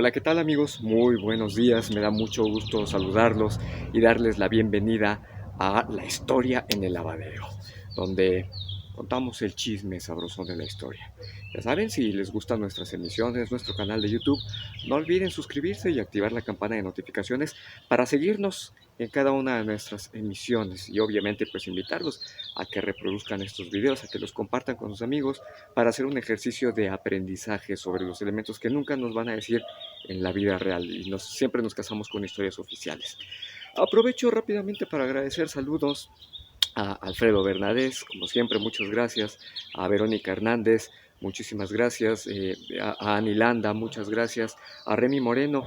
Hola, ¿qué tal amigos? Muy buenos días, me da mucho gusto saludarlos y darles la bienvenida a La Historia en el Lavadero, donde contamos el chisme sabroso de la historia. Ya saben, si les gustan nuestras emisiones, nuestro canal de YouTube, no olviden suscribirse y activar la campana de notificaciones para seguirnos en cada una de nuestras emisiones y obviamente pues invitarlos a que reproduzcan estos videos, a que los compartan con sus amigos para hacer un ejercicio de aprendizaje sobre los elementos que nunca nos van a decir en la vida real y siempre nos casamos con historias oficiales. Aprovecho rápidamente para agradecer saludos a Alfredo Bernadés, como siempre, muchas gracias, a Verónica Hernández, muchísimas gracias, a Ani Landa, muchas gracias, a Remy Moreno,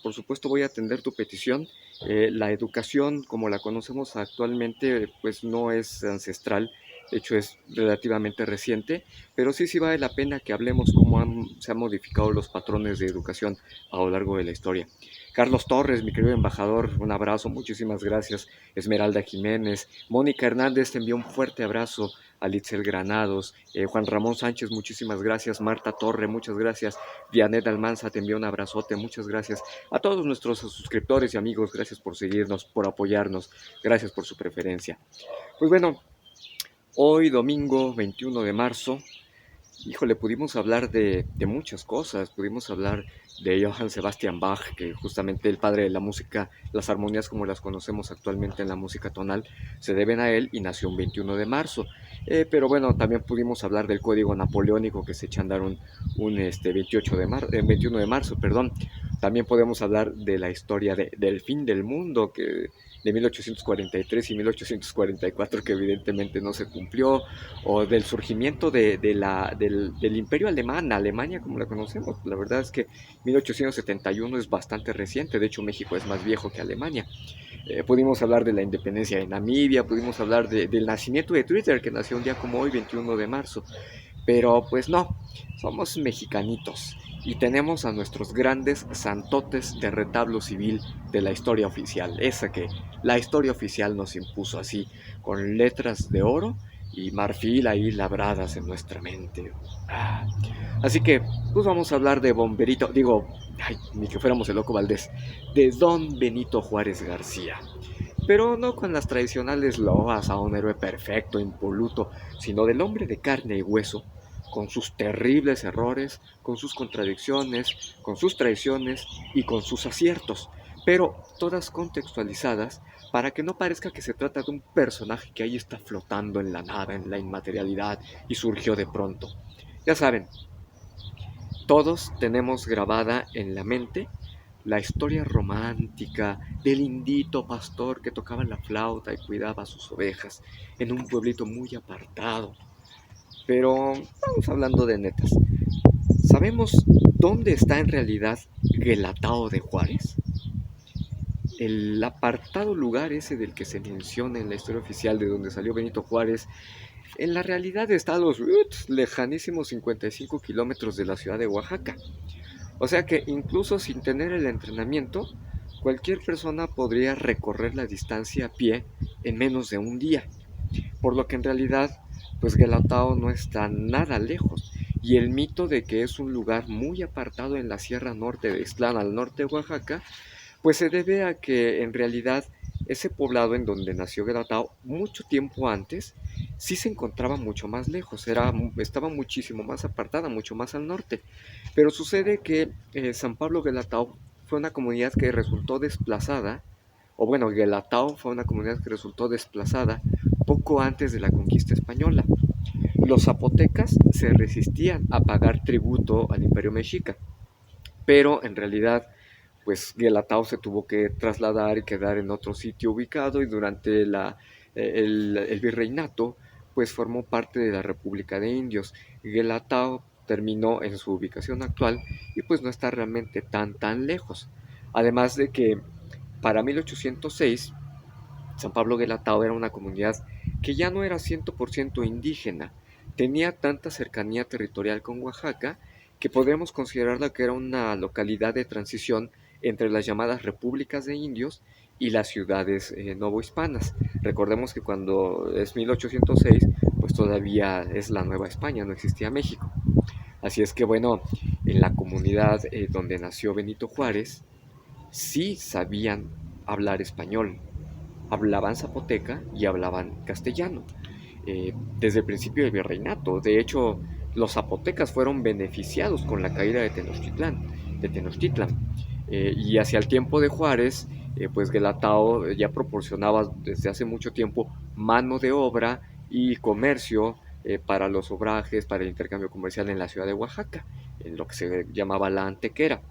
por supuesto voy a atender tu petición. La educación como la conocemos actualmente pues no es ancestral, de hecho es relativamente reciente, pero sí vale la pena que hablemos cómo se han modificado los patrones de educación a lo largo de la historia. Carlos Torres, mi querido embajador, un abrazo, muchísimas gracias. Esmeralda Jiménez, Mónica Hernández te envió un fuerte abrazo, a Litzel Granados, Juan Ramón Sánchez, muchísimas gracias, Marta Torre, muchas gracias, Dianet Almanza te envió un abrazote, muchas gracias, a todos nuestros suscriptores y amigos, gracias por seguirnos, por apoyarnos, gracias por su preferencia. Pues bueno, hoy domingo 21 de marzo, híjole, pudimos hablar de muchas cosas, pudimos hablar de Johann Sebastian Bach, que justamente el padre de la música, las armonías como las conocemos actualmente en la música tonal, se deben a él y nació un 21 de marzo. Pero bueno, también pudimos hablar del código napoleónico que se echa a andar un 21 de marzo, perdón. También podemos hablar de la historia del fin del mundo, que de 1843 y 1844, que evidentemente no se cumplió, o del surgimiento del imperio alemán, Alemania como la conocemos. La verdad es que 1871 es bastante reciente, de hecho México es más viejo que Alemania. Pudimos hablar de la independencia de Namibia, pudimos hablar del nacimiento de Twitter, que nació un día como hoy, 21 de marzo. Pero pues no, somos mexicanitos y tenemos a nuestros grandes santotes de retablo civil de la historia oficial, esa que la historia oficial nos impuso así, con letras de oro y marfil ahí labradas en nuestra mente. Ah. Así que, pues vamos a hablar de Bomberito, digo, ay, ni que fuéramos el Loco Valdés, de Don Benito Juárez García. Pero no con las tradicionales loas a un héroe perfecto, impoluto, sino del hombre de carne y hueso, con sus terribles errores, con sus contradicciones, con sus traiciones y con sus aciertos, pero todas contextualizadas para que no parezca que se trata de un personaje que ahí está flotando en la nada, en la inmaterialidad y surgió de pronto. Ya saben, todos tenemos grabada en la mente la historia romántica del indito pastor que tocaba la flauta y cuidaba a sus ovejas en un pueblito muy apartado. Pero vamos hablando de netas. ¿Sabemos dónde está en realidad Guelatao de Juárez? El apartado lugar ese del que se menciona en la historia oficial de donde salió Benito Juárez, en la realidad está a los lejanísimos 55 kilómetros de la ciudad de Oaxaca. O sea que incluso sin tener el entrenamiento, cualquier persona podría recorrer la distancia a pie en menos de un día. Por lo que en realidad, pues Guelatao no está nada lejos. Y el mito de que es un lugar muy apartado en la Sierra Norte de Ixtlán, al norte de Oaxaca, pues se debe a que en realidad ese poblado en donde nació Guelatao mucho tiempo antes sí se encontraba mucho más lejos, estaba muchísimo más apartada, mucho más al norte. Pero sucede que San Pablo Guelatao fue una comunidad que resultó desplazada, o bueno, Guelatao fue una comunidad que resultó desplazada poco antes de la conquista española. Los zapotecas se resistían a pagar tributo al imperio mexica, pero en realidad pues Guelatao se tuvo que trasladar y quedar en otro sitio ubicado y durante el virreinato pues formó parte de la República de Indios. Guelatao terminó en su ubicación actual y pues no está realmente tan lejos. Además de que para 1806 San Pablo Guelatao era una comunidad que ya no era 100% indígena, tenía tanta cercanía territorial con Oaxaca que podríamos considerarla que era una localidad de transición entre las llamadas repúblicas de indios y las ciudades novohispanas. Recordemos que cuando es 1806, pues todavía es la Nueva España, no existía México. Así es que bueno, en la comunidad donde nació Benito Juárez sí sabían hablar español, hablaban zapoteca y hablaban castellano desde el principio del virreinato. De hecho, los zapotecas fueron beneficiados con la caída de Tenochtitlan. Y hacia el tiempo de Juárez, pues Guelatao ya proporcionaba desde hace mucho tiempo mano de obra y comercio para los obrajes, para el intercambio comercial en la ciudad de Oaxaca, en lo que se llamaba la Antequera.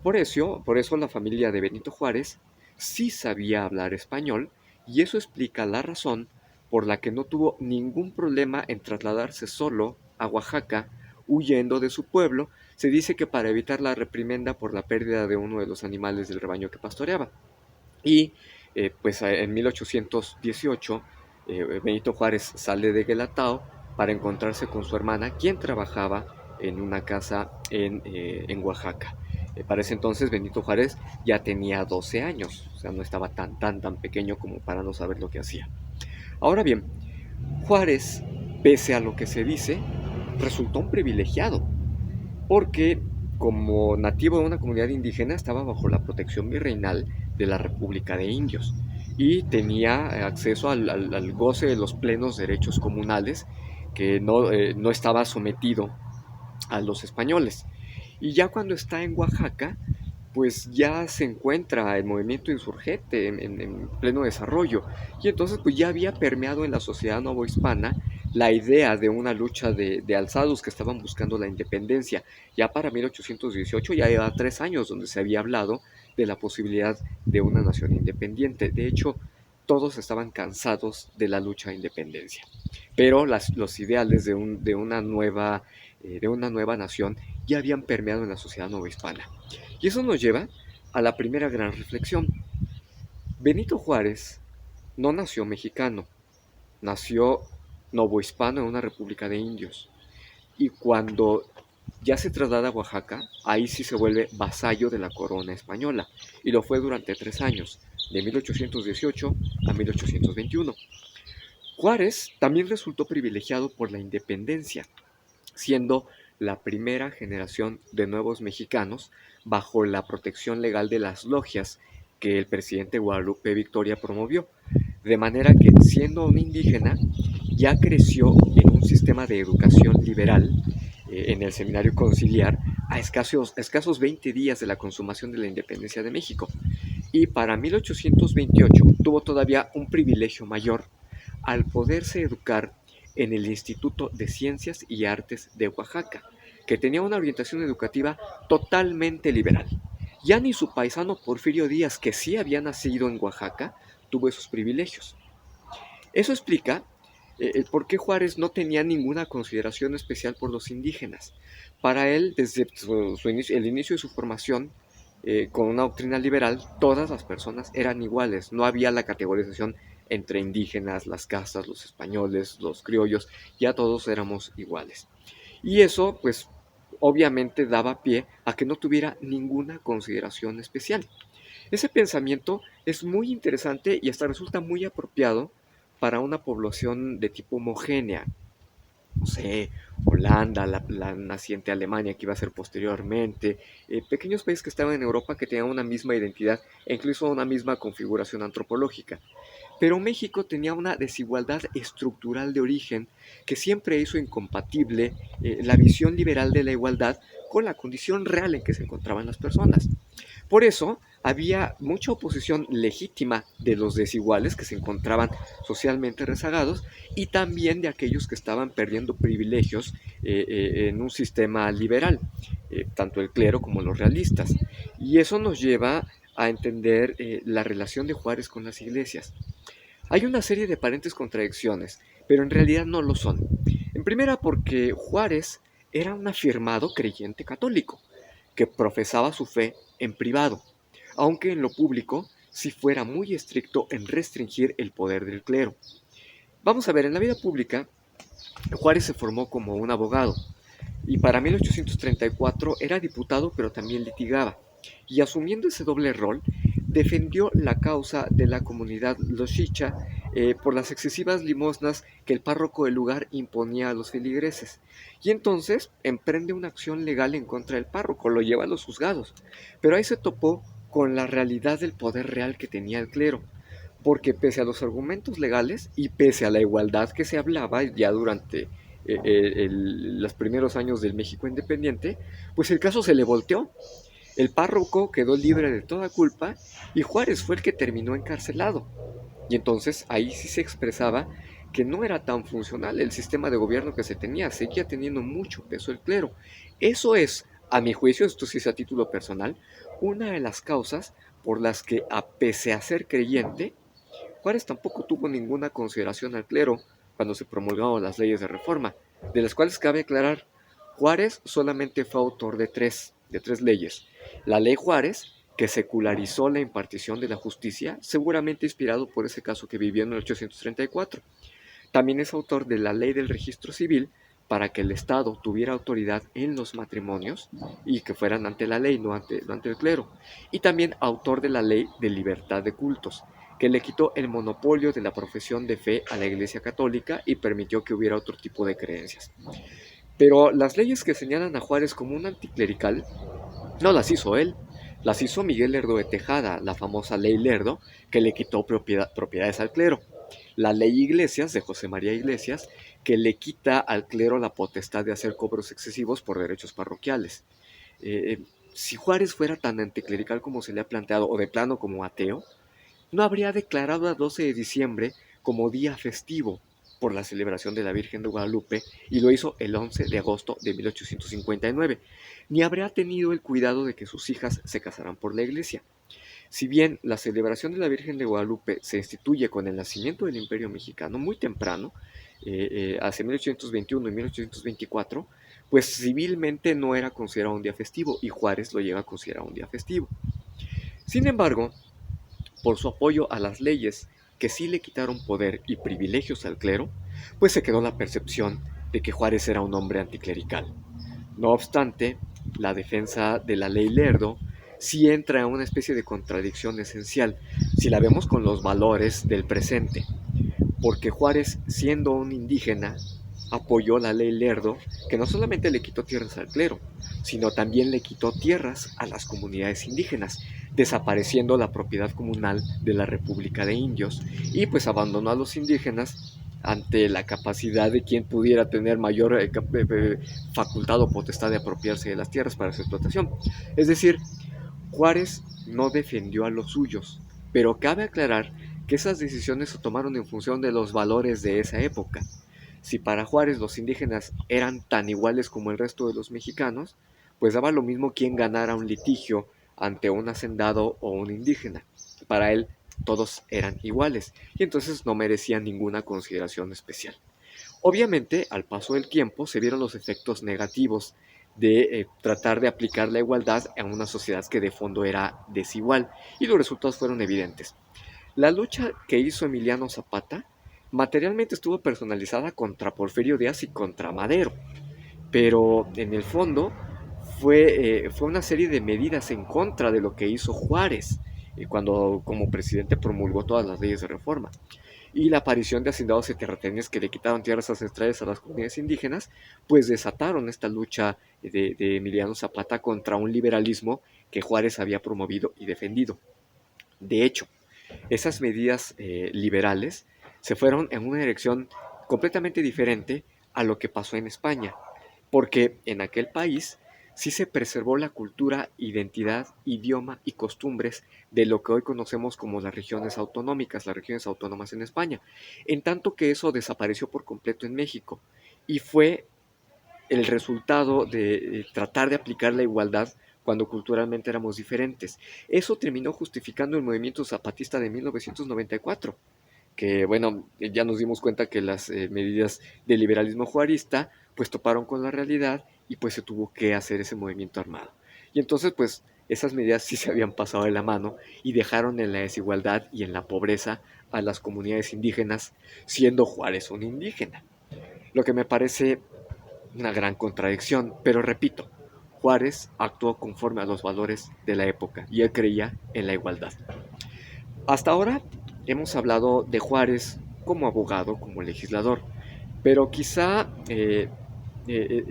Por eso la familia de Benito Juárez sí sabía hablar español y eso explica la razón por la que no tuvo ningún problema en trasladarse solo a Oaxaca, huyendo de su pueblo. Se dice que para evitar la reprimenda por la pérdida de uno de los animales del rebaño que pastoreaba. Y pues en 1818 Benito Juárez sale de Guelatao para encontrarse con su hermana, quien trabajaba en una casa en Oaxaca. Para ese entonces Benito Juárez ya tenía 12 años, o sea, no estaba tan pequeño como para no saber lo que hacía. Ahora bien, Juárez, pese a lo que se dice, resultó un privilegiado, porque como nativo de una comunidad indígena estaba bajo la protección virreinal de la República de Indios y tenía acceso al goce de los plenos derechos comunales, que no estaba sometido a los españoles. Y ya cuando está en Oaxaca, pues ya se encuentra el movimiento insurgente en pleno desarrollo. Y entonces pues ya había permeado en la sociedad novohispana la idea de una lucha de alzados que estaban buscando la independencia. Ya para 1818 ya lleva 3 años donde se había hablado de la posibilidad de una nación independiente. De hecho, todos estaban cansados de la lucha de independencia. Pero los ideales de una nueva nación ya habían permeado en la sociedad novohispana. Y eso nos lleva a la primera gran reflexión. Benito Juárez no nació mexicano, nació novohispano en una república de indios. Y cuando ya se traslada a Oaxaca, ahí sí se vuelve vasallo de la corona española. Y lo fue durante 3 años, de 1818 a 1821. Juárez también resultó privilegiado por la independencia, siendo la primera generación de nuevos mexicanos bajo la protección legal de las logias que el presidente Guadalupe Victoria promovió. De manera que, siendo un indígena, ya creció en un sistema de educación liberal en el seminario conciliar a escasos 20 días de la consumación de la independencia de México. Y para 1828 tuvo todavía un privilegio mayor al poderse educar en el Instituto de Ciencias y Artes de Oaxaca, que tenía una orientación educativa totalmente liberal. Ya ni su paisano Porfirio Díaz, que sí había nacido en Oaxaca, tuvo esos privilegios. Eso explica por qué Juárez no tenía ninguna consideración especial por los indígenas. Para él, desde el inicio de su formación, con una doctrina liberal, todas las personas eran iguales. No había la categorización entre indígenas, las castas, los españoles, los criollos, ya todos éramos iguales. Y eso, pues, obviamente daba pie a que no tuviera ninguna consideración especial. Ese pensamiento es muy interesante y hasta resulta muy apropiado para una población de tipo homogénea. No sé, Holanda, la naciente Alemania que iba a ser posteriormente, pequeños países que estaban en Europa que tenían una misma identidad e incluso una misma configuración antropológica. Pero México tenía una desigualdad estructural de origen que siempre hizo incompatible la visión liberal de la igualdad con la condición real en que se encontraban las personas. Por eso había mucha oposición legítima de los desiguales que se encontraban socialmente rezagados y también de aquellos que estaban perdiendo privilegios en un sistema liberal, tanto el clero como los realistas. Y eso nos lleva a entender la relación de Juárez con las iglesias. Hay una serie de aparentes contradicciones, pero en realidad no lo son. En primera, porque Juárez era un afirmado creyente católico, que profesaba su fe en privado, aunque en lo público sí fuera muy estricto en restringir el poder del clero. Vamos a ver, en la vida pública, Juárez se formó como un abogado, y para 1834 era diputado pero también litigaba, y asumiendo ese doble rol, defendió la causa de la comunidad Loxicha por las excesivas limosnas que el párroco del lugar imponía a los feligreses. Y entonces emprende una acción legal en contra del párroco, lo lleva a los juzgados. Pero ahí se topó con la realidad del poder real que tenía el clero, porque pese a los argumentos legales y pese a la igualdad que se hablaba ya durante los primeros años del México independiente, pues el caso se le volteó. El párroco quedó libre de toda culpa y Juárez fue el que terminó encarcelado. Y entonces ahí sí se expresaba que no era tan funcional el sistema de gobierno que se tenía, seguía teniendo mucho peso el clero. Eso es, a mi juicio, esto sí es a título personal, una de las causas por las que, a pese a ser creyente, Juárez tampoco tuvo ninguna consideración al clero cuando se promulgaron las leyes de reforma, de las cuales cabe aclarar, Juárez solamente fue autor de tres leyes. La ley Juárez, que secularizó la impartición de la justicia, seguramente inspirado por ese caso que vivió en 1834. También es autor de la ley del registro civil, para que el Estado tuviera autoridad en los matrimonios y que fueran ante la ley, no ante el clero. Y también autor de la ley de libertad de cultos, que le quitó el monopolio de la profesión de fe a la Iglesia Católica y permitió que hubiera otro tipo de creencias. Pero las leyes que señalan a Juárez como un anticlerical no las hizo él, las hizo Miguel Lerdo de Tejada, la famosa ley Lerdo, que le quitó propiedades al clero. La ley Iglesias, de José María Iglesias, que le quita al clero la potestad de hacer cobros excesivos por derechos parroquiales. Si Juárez fuera tan anticlerical como se le ha planteado, o de plano como ateo, no habría declarado a 12 de diciembre como día festivo por la celebración de la Virgen de Guadalupe y lo hizo el 11 de agosto de 1859, ni habría tenido el cuidado de que sus hijas se casaran por la iglesia. Si bien la celebración de la Virgen de Guadalupe se instituye con el nacimiento del Imperio Mexicano muy temprano, hacia 1821 y 1824, pues civilmente no era considerado un día festivo y Juárez lo llega a considerar un día festivo. Sin embargo, por su apoyo a las leyes que sí le quitaron poder y privilegios al clero, pues se quedó la percepción de que Juárez era un hombre anticlerical. No obstante, la defensa de la ley Lerdo sí entra en una especie de contradicción esencial si la vemos con los valores del presente, porque Juárez, siendo un indígena, apoyó la ley Lerdo, que no solamente le quitó tierras al clero, sino también le quitó tierras a las comunidades indígenas, desapareciendo la propiedad comunal de la República de Indios y pues abandonó a los indígenas ante la capacidad de quien pudiera tener mayor facultad o potestad de apropiarse de las tierras para su explotación. Es decir, Juárez no defendió a los suyos, pero cabe aclarar que esas decisiones se tomaron en función de los valores de esa época. Si para Juárez los indígenas eran tan iguales como el resto de los mexicanos, pues daba lo mismo quien ganara un litigio ante un hacendado o un indígena. Para él todos eran iguales y entonces no merecían ninguna consideración especial. Obviamente, al paso del tiempo se vieron los efectos negativos de tratar de aplicar la igualdad a una sociedad que de fondo era desigual y los resultados fueron evidentes. La lucha que hizo Emiliano Zapata materialmente estuvo personalizada contra Porfirio Díaz y contra Madero, pero en el fondo fue una serie de medidas en contra de lo que hizo Juárez cuando como presidente promulgó todas las leyes de reforma. Y la aparición de hacendados y terratenientes que le quitaron tierras ancestrales a las comunidades indígenas, pues desataron esta lucha de Emiliano Zapata contra un liberalismo que Juárez había promovido y defendido. De hecho, esas medidas liberales se fueron en una dirección completamente diferente a lo que pasó en España, porque en aquel país sí se preservó la cultura, identidad, idioma y costumbres de lo que hoy conocemos como las regiones autonómicas, las regiones autónomas en España, en tanto que eso desapareció por completo en México y fue el resultado de tratar de aplicar la igualdad cuando culturalmente éramos diferentes. Eso terminó justificando el movimiento zapatista de 1994, que bueno, ya nos dimos cuenta que las medidas del liberalismo juarista pues toparon con la realidad y pues se tuvo que hacer ese movimiento armado. Y entonces pues esas medidas sí se habían pasado de la mano y dejaron en la desigualdad y en la pobreza a las comunidades indígenas, siendo Juárez un indígena. Lo que me parece una gran contradicción, pero repito, Juárez actuó conforme a los valores de la época y él creía en la igualdad. Hasta ahora hemos hablado de Juárez como abogado, como legislador, pero quizá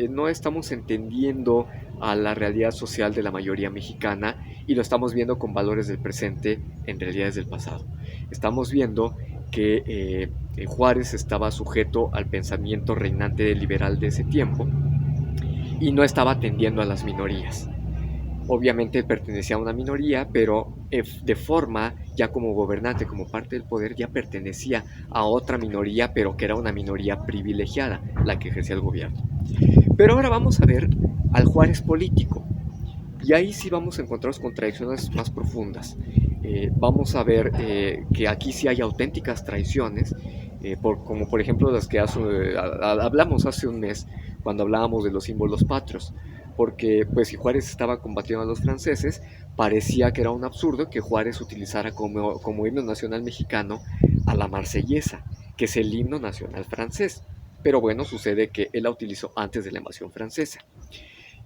no estamos entendiendo a la realidad social de la mayoría mexicana y lo estamos viendo con valores del presente en realidades del pasado. Estamos viendo que Juárez estaba sujeto al pensamiento reinante liberal de ese tiempo y no estaba atendiendo a las minorías. Obviamente pertenecía a una minoría, pero de forma, ya como gobernante, como parte del poder, ya pertenecía a otra minoría, pero que era una minoría privilegiada, la que ejercía el gobierno. Pero ahora vamos a ver al Juárez político, y ahí sí vamos a encontrar contradicciones más profundas. Vamos a ver que aquí sí hay auténticas traiciones, como por ejemplo las que hablamos hace un mes, cuando hablábamos de los símbolos patrios. Porque pues si Juárez estaba combatiendo a los franceses, parecía que era un absurdo que Juárez utilizara como himno nacional mexicano a la marsellesa, que es el himno nacional francés. Pero bueno, sucede que él la utilizó antes de la invasión francesa.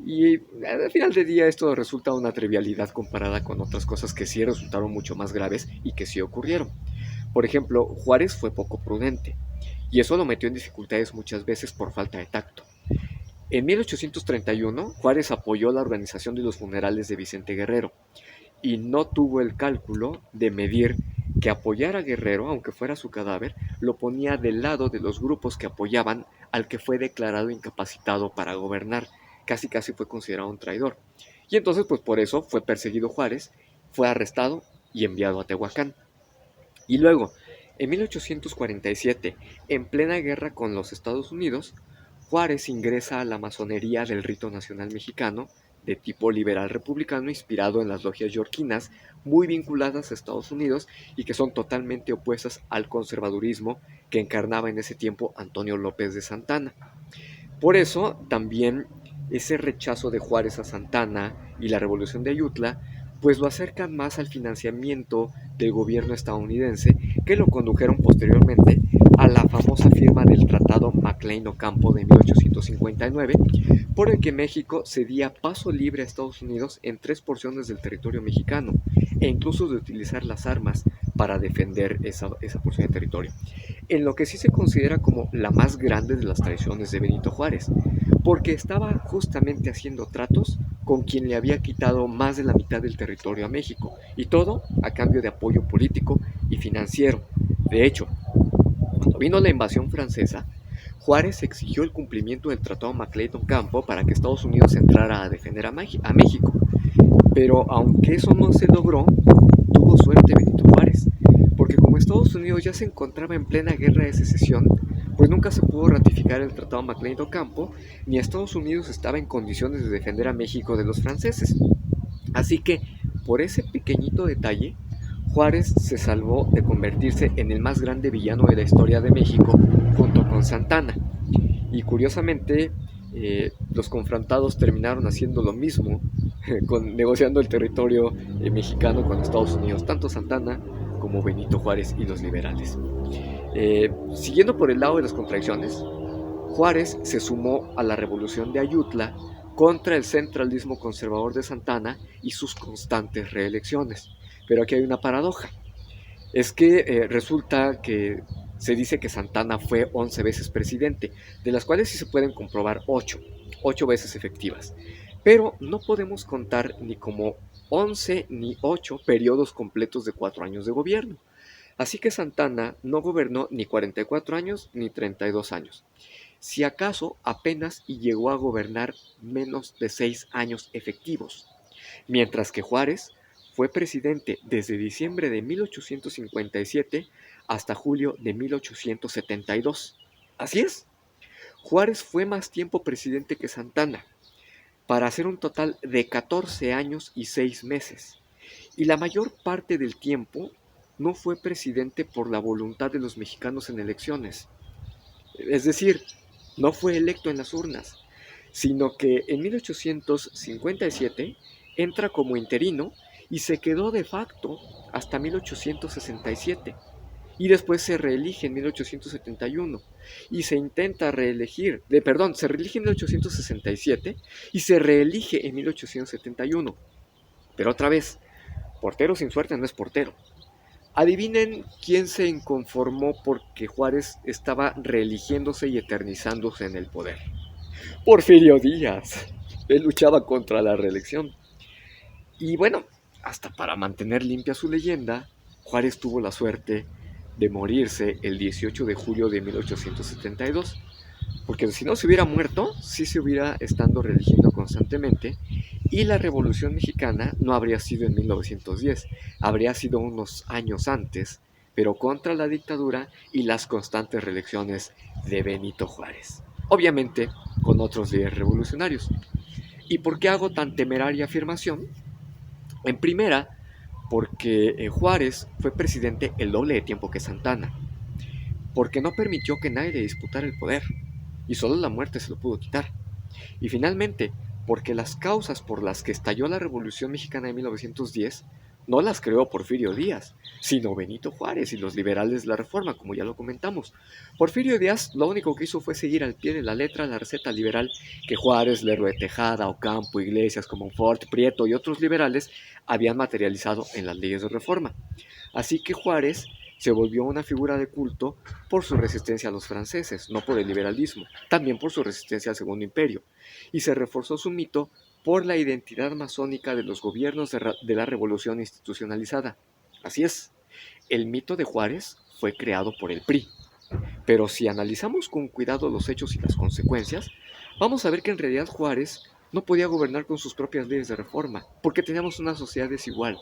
Y al final del día esto resulta una trivialidad comparada con otras cosas que sí resultaron mucho más graves y que sí ocurrieron. Por ejemplo, Juárez fue poco prudente y eso lo metió en dificultades muchas veces por falta de tacto. En 1831, Juárez apoyó la organización de los funerales de Vicente Guerrero y no tuvo el cálculo de medir que apoyar a Guerrero, aunque fuera su cadáver, lo ponía del lado de los grupos que apoyaban al que fue declarado incapacitado para gobernar. Casi casi fue considerado un traidor. Y entonces, pues por eso fue perseguido Juárez, fue arrestado y enviado a Tehuacán. Y luego, en 1847, en plena guerra con los Estados Unidos, Juárez ingresa a la masonería del Rito Nacional Mexicano, de tipo liberal republicano inspirado en las logias yorquinas, muy vinculadas a Estados Unidos y que son totalmente opuestas al conservadurismo que encarnaba en ese tiempo Antonio López de Santana. Por eso también ese rechazo de Juárez a Santana y la revolución de Ayutla pues lo acercan más al financiamiento del gobierno estadounidense, que lo condujeron posteriormente a la famosa firma del Tratado McLean-Ocampo de 1859, por el que México cedía paso libre a Estados Unidos en 3 porciones del territorio mexicano, e incluso de utilizar las armas para defender esa porción de territorio, en lo que sí se considera como la más grande de las traiciones de Benito Juárez, porque estaba justamente haciendo tratos con quien le había quitado más de la mitad del territorio a México, y todo a cambio de apoyo político y financiero. De hecho, cuando vino la invasión francesa, Juárez exigió el cumplimiento del Tratado McLean-Ocampo para que Estados Unidos entrara a defender a México. Pero aunque eso no se logró, tuvo suerte Benito Juárez, porque como Estados Unidos ya se encontraba en plena guerra de secesión, pues nunca se pudo ratificar el Tratado McLean-Ocampo, ni Estados Unidos estaba en condiciones de defender a México de los franceses. Así que, por ese pequeñito detalle, Juárez se salvó de convertirse en el más grande villano de la historia de México, junto con Santana. Y curiosamente, los confrontados terminaron haciendo lo mismo, negociando el territorio mexicano con Estados Unidos, tanto Santana como Benito Juárez y los liberales. Siguiendo por el lado de las contradicciones, Juárez se sumó a la revolución de Ayutla contra el centralismo conservador de Santana y sus constantes reelecciones. Pero aquí hay una paradoja. Es que resulta que se dice que Santana fue 11 veces presidente, de las cuales sí se pueden comprobar 8 veces efectivas. Pero no podemos contar ni como 11 ni 8 periodos completos de 4 años de gobierno. Así que Santana no gobernó ni 44 años ni 32 años. Si acaso apenas y llegó a gobernar menos de 6 años efectivos. Mientras que Juárez fue presidente desde diciembre de 1857 hasta julio de 1872. Así es, Juárez fue más tiempo presidente que Santana, para hacer un total de 14 años y 6 meses. Y la mayor parte del tiempo no fue presidente por la voluntad de los mexicanos en elecciones. Es decir, no fue electo en las urnas, sino que en 1857 entra como interino y se quedó de facto hasta 1867. Y después se reelige en 1871 y se intenta reelegir, se reelige en 1867 y se reelige en 1871. Pero otra vez, portero sin suerte no es portero. Adivinen quién se inconformó porque Juárez estaba reeligiéndose y eternizándose en el poder. Porfirio Díaz. Él luchaba contra la reelección. Y bueno, hasta para mantener limpia su leyenda, Juárez tuvo la suerte de morirse el 18 de julio de 1872. Porque si no se hubiera muerto, sí se hubiera estado reeligiendo constantemente y la Revolución Mexicana no habría sido en 1910, habría sido unos años antes, pero contra la dictadura y las constantes reelecciones de Benito Juárez. Obviamente con otros líderes revolucionarios. ¿Y por qué hago tan temeraria afirmación? En primera, porque Juárez fue presidente el doble de tiempo que Santana, porque no permitió que nadie le disputara el poder, y solo la muerte se lo pudo quitar. Y finalmente, porque las causas por las que estalló la Revolución Mexicana de 1910 no las creó Porfirio Díaz, sino Benito Juárez y los liberales de la Reforma, como ya lo comentamos. Porfirio Díaz lo único que hizo fue seguir al pie de la letra la receta liberal que Juárez, Lerdo de Tejada, Ocampo, Iglesias, Comonfort, Prieto y otros liberales habían materializado en las leyes de reforma. Así que Juárez se volvió una figura de culto por su resistencia a los franceses, no por el liberalismo, también por su resistencia al Segundo Imperio, y se reforzó su mito por la identidad masónica de los gobiernos de la Revolución institucionalizada. Así es, el mito de Juárez fue creado por el PRI, pero si analizamos con cuidado los hechos y las consecuencias, vamos a ver que en realidad Juárez no podía gobernar con sus propias leyes de reforma, porque teníamos una sociedad desigual.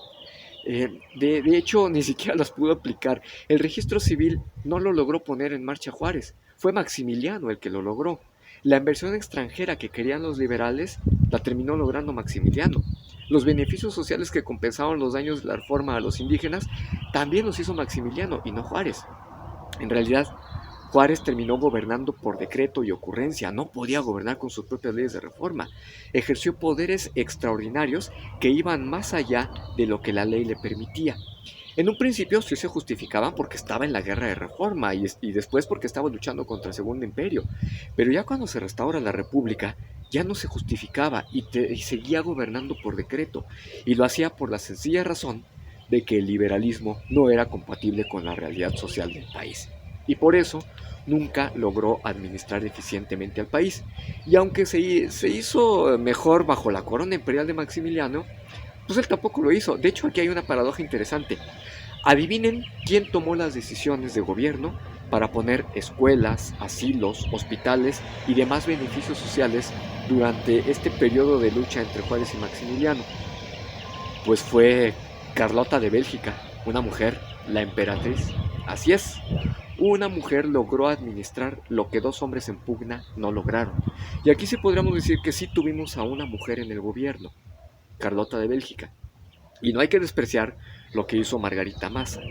De hecho, ni siquiera las pudo aplicar. El registro civil no lo logró poner en marcha Juárez. Fue Maximiliano el que lo logró. La inversión extranjera que querían los liberales la terminó logrando Maximiliano. Los beneficios sociales que compensaban los daños de la reforma a los indígenas también los hizo Maximiliano y no Juárez. En realidad, Juárez terminó gobernando por decreto y ocurrencia, no podía gobernar con sus propias leyes de reforma. Ejerció poderes extraordinarios que iban más allá de lo que la ley le permitía. En un principio sí se justificaban porque estaba en la guerra de reforma y después porque estaba luchando contra el Segundo Imperio. Pero ya cuando se restaura la República, ya no se justificaba y seguía gobernando por decreto. Y lo hacía por la sencilla razón de que el liberalismo no era compatible con la realidad social del país. Y por eso nunca logró administrar eficientemente al país. Y aunque se hizo mejor bajo la corona imperial de Maximiliano, pues él tampoco lo hizo. De hecho, aquí hay una paradoja interesante. Adivinen quién tomó las decisiones de gobierno para poner escuelas, asilos, hospitales y demás beneficios sociales durante este periodo de lucha entre Juárez y Maximiliano. Pues fue Carlota de Bélgica, una mujer, la emperatriz. Así es, una mujer logró administrar lo que dos hombres en pugna no lograron. Y aquí sí podríamos decir que sí tuvimos a una mujer en el gobierno, Carlota de Bélgica. Y no hay que despreciar lo que hizo Margarita Maza.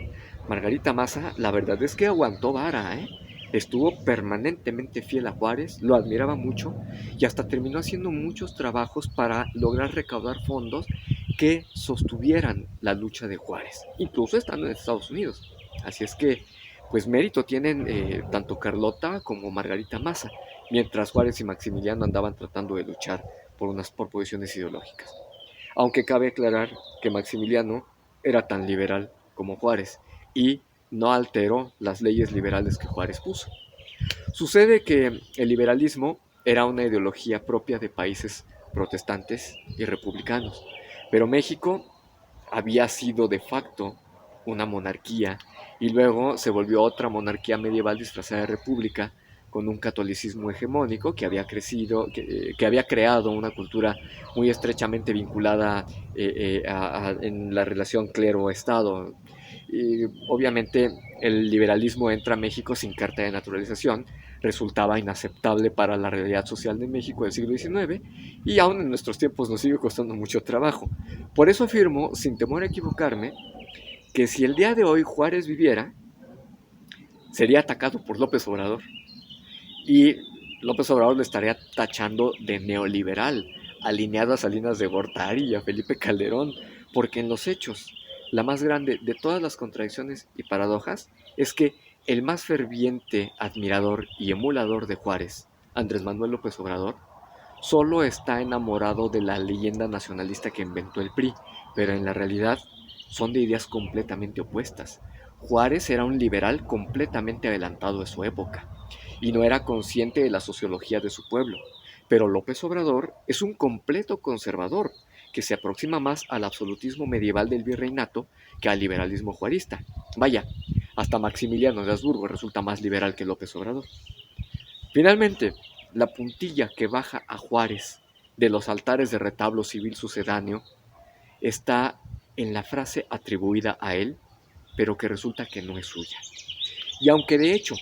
Margarita Maza, la verdad es que aguantó vara, ¿eh? Estuvo permanentemente fiel a Juárez, lo admiraba mucho y hasta terminó haciendo muchos trabajos para lograr recaudar fondos que sostuvieran la lucha de Juárez, incluso estando en Estados Unidos. Así es que, pues mérito tienen tanto Carlota como Margarita Maza, mientras Juárez y Maximiliano andaban tratando de luchar por posiciones ideológicas. Aunque cabe aclarar que Maximiliano era tan liberal como Juárez y no alteró las leyes liberales que Juárez puso. Sucede que el liberalismo era una ideología propia de países protestantes y republicanos, pero México había sido de facto una monarquía y luego se volvió otra monarquía medieval disfrazada de república con un catolicismo hegemónico que había crecido, que había creado una cultura muy estrechamente vinculada en la relación clero-estado. Y obviamente el liberalismo entra a México sin carta de naturalización, resultaba inaceptable para la realidad social de México del siglo XIX y aún en nuestros tiempos nos sigue costando mucho trabajo. Por eso afirmo, sin temor a equivocarme, que si el día de hoy Juárez viviera, sería atacado por López Obrador. Y López Obrador le estaría tachando de neoliberal, alineado a Salinas de Gortari y a Felipe Calderón, porque en los hechos, la más grande de todas las contradicciones y paradojas es que el más ferviente admirador y emulador de Juárez, Andrés Manuel López Obrador, solo está enamorado de la leyenda nacionalista que inventó el PRI, pero en la realidad son de ideas completamente opuestas. Juárez era un liberal completamente adelantado de su época y no era consciente de la sociología de su pueblo. Pero López Obrador es un completo conservador que se aproxima más al absolutismo medieval del virreinato que al liberalismo juarista. Vaya, hasta Maximiliano de Habsburgo resulta más liberal que López Obrador. Finalmente, la puntilla que baja a Juárez de los altares de retablo civil sucedáneo está en la frase atribuida a él, pero que resulta que no es suya. Y aunque de hecho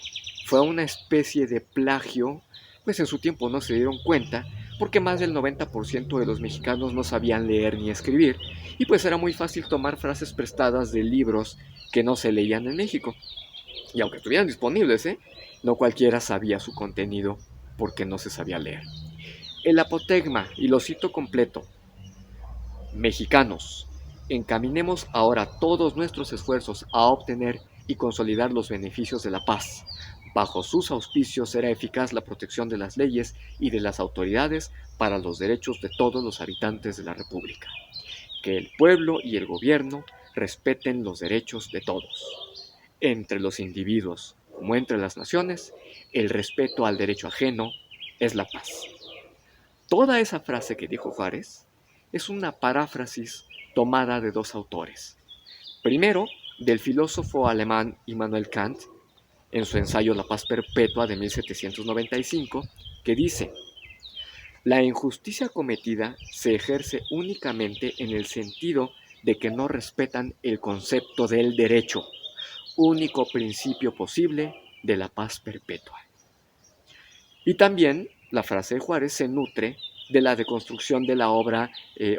fue una especie de plagio, pues en su tiempo no se dieron cuenta, porque más del 90% de los mexicanos no sabían leer ni escribir, y pues era muy fácil tomar frases prestadas de libros que no se leían en México. Y aunque estuvieran disponibles, no cualquiera sabía su contenido porque no se sabía leer. El apotegma, y lo cito completo: mexicanos, encaminemos ahora todos nuestros esfuerzos a obtener y consolidar los beneficios de la paz. Bajo sus auspicios será eficaz la protección de las leyes y de las autoridades para los derechos de todos los habitantes de la República. Que el pueblo y el gobierno respeten los derechos de todos. Entre los individuos, como entre las naciones, el respeto al derecho ajeno es la paz. Toda esa frase que dijo Juárez es una paráfrasis tomada de dos autores. Primero, del filósofo alemán Immanuel Kant, en su ensayo La paz perpetua de 1795, que dice: la injusticia cometida se ejerce únicamente en el sentido de que no respetan el concepto del derecho, único principio posible de la paz perpetua. Y también la frase de Juárez se nutre de la deconstrucción de la obra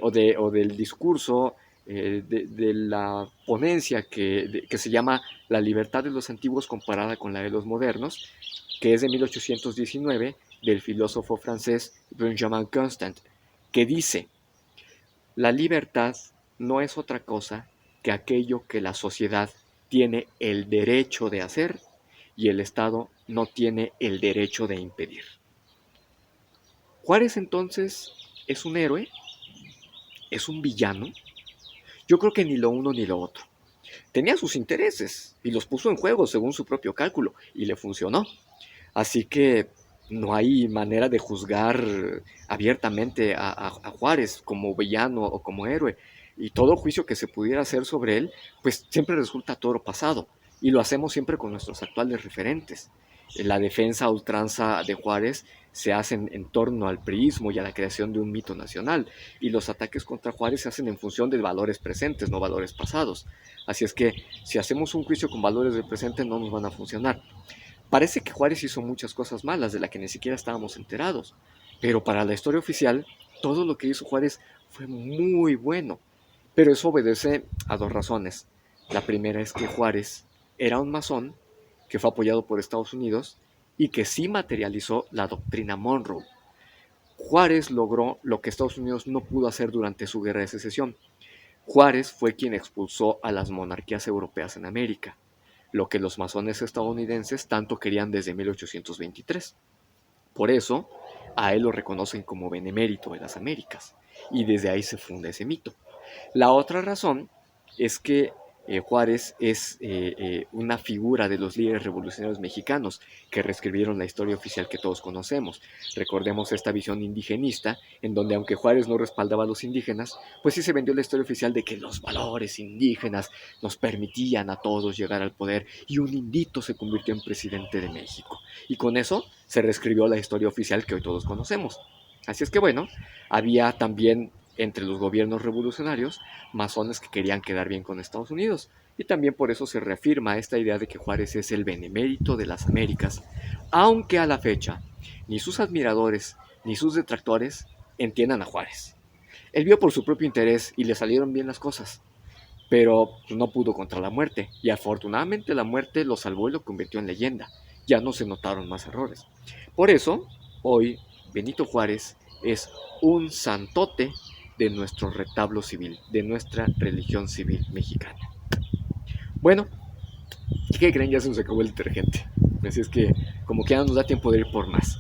o del discurso de la ponencia que se llama La libertad de los antiguos comparada con la de los modernos, que es de 1819, del filósofo francés Benjamin Constant, que dice: la libertad no es otra cosa que aquello que la sociedad tiene el derecho de hacer y el Estado no tiene el derecho de impedir. Juárez entonces es un héroe, es un villano. Yo creo que ni lo uno ni lo otro. Tenía sus intereses y los puso en juego según su propio cálculo y le funcionó. Así que no hay manera de juzgar abiertamente a Juárez como villano o como héroe. Y todo juicio que se pudiera hacer sobre él, pues siempre resulta toro pasado. Y lo hacemos siempre con nuestros actuales referentes. La defensa a ultranza de Juárez se hace en torno al priismo y a la creación de un mito nacional. Y los ataques contra Juárez se hacen en función de valores presentes, no valores pasados. Así es que si hacemos un juicio con valores del presente no nos van a funcionar. Parece que Juárez hizo muchas cosas malas de las que ni siquiera estábamos enterados, pero para la historia oficial, todo lo que hizo Juárez fue muy bueno. Pero eso obedece a dos razones. La primera es que Juárez era un masón que fue apoyado por Estados Unidos y que sí materializó la doctrina Monroe. Juárez logró lo que Estados Unidos no pudo hacer durante su guerra de secesión. Juárez fue quien expulsó a las monarquías europeas en América, lo que los masones estadounidenses tanto querían desde 1823. Por eso, a él lo reconocen como benemérito de las Américas, y desde ahí se funda ese mito. La otra razón es que Juárez es una figura de los líderes revolucionarios mexicanos que reescribieron la historia oficial que todos conocemos. Recordemos esta visión indigenista, en donde aunque Juárez no respaldaba a los indígenas, pues sí se vendió la historia oficial de que los valores indígenas nos permitían a todos llegar al poder y un indito se convirtió en presidente de México. Y con eso se reescribió la historia oficial que hoy todos conocemos. Así es que bueno, había también entre los gobiernos revolucionarios masones que querían quedar bien con Estados Unidos. Y también por eso se reafirma esta idea de que Juárez es el benemérito de las Américas, aunque a la fecha ni sus admiradores ni sus detractores entiendan a Juárez. Él vio por su propio interés y le salieron bien las cosas, pero no pudo contra la muerte, y afortunadamente la muerte lo salvó y lo convirtió en leyenda. Ya no se notaron más errores. Por eso, hoy Benito Juárez es un santote de nuestro retablo civil, de nuestra religión civil mexicana. Bueno, ¿qué creen? Ya se nos acabó el detergente. Así es que como que ya no nos da tiempo de ir por más.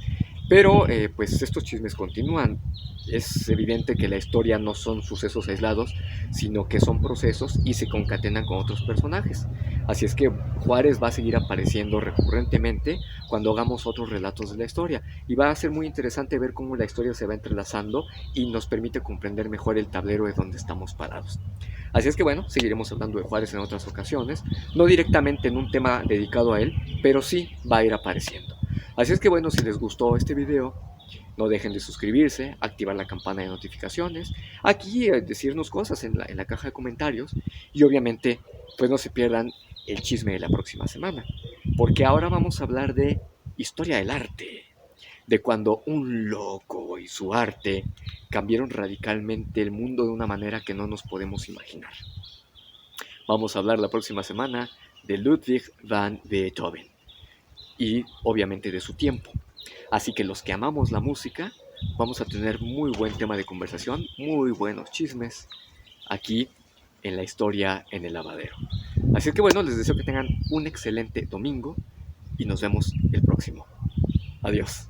Pero pues estos chismes continúan. es evidente que la historia no son sucesos aislados, sino que son procesos y se concatenan con otros personajes. Así es que Juárez va a seguir apareciendo recurrentemente cuando hagamos otros relatos de la historia. Y va a ser muy interesante ver cómo la historia se va entrelazando y nos permite comprender mejor el tablero de donde estamos parados. Así es que bueno, seguiremos hablando de Juárez en otras ocasiones, no directamente en un tema dedicado a él, pero sí va a ir apareciendo. Así es que bueno, si les gustó este video, no dejen de suscribirse, activar la campana de notificaciones, aquí decirnos cosas en la caja de comentarios y obviamente pues no se pierdan el chisme de la próxima semana, porque ahora vamos a hablar de historia del arte, de cuando un loco y su arte cambiaron radicalmente el mundo de una manera que no nos podemos imaginar. Vamos a hablar la próxima semana de Ludwig van Beethoven y obviamente de su tiempo. Así que los que amamos la música vamos a tener muy buen tema de conversación, muy buenos chismes aquí en la historia en el lavadero. Así que bueno, les deseo que tengan un excelente domingo y nos vemos el próximo. Adiós.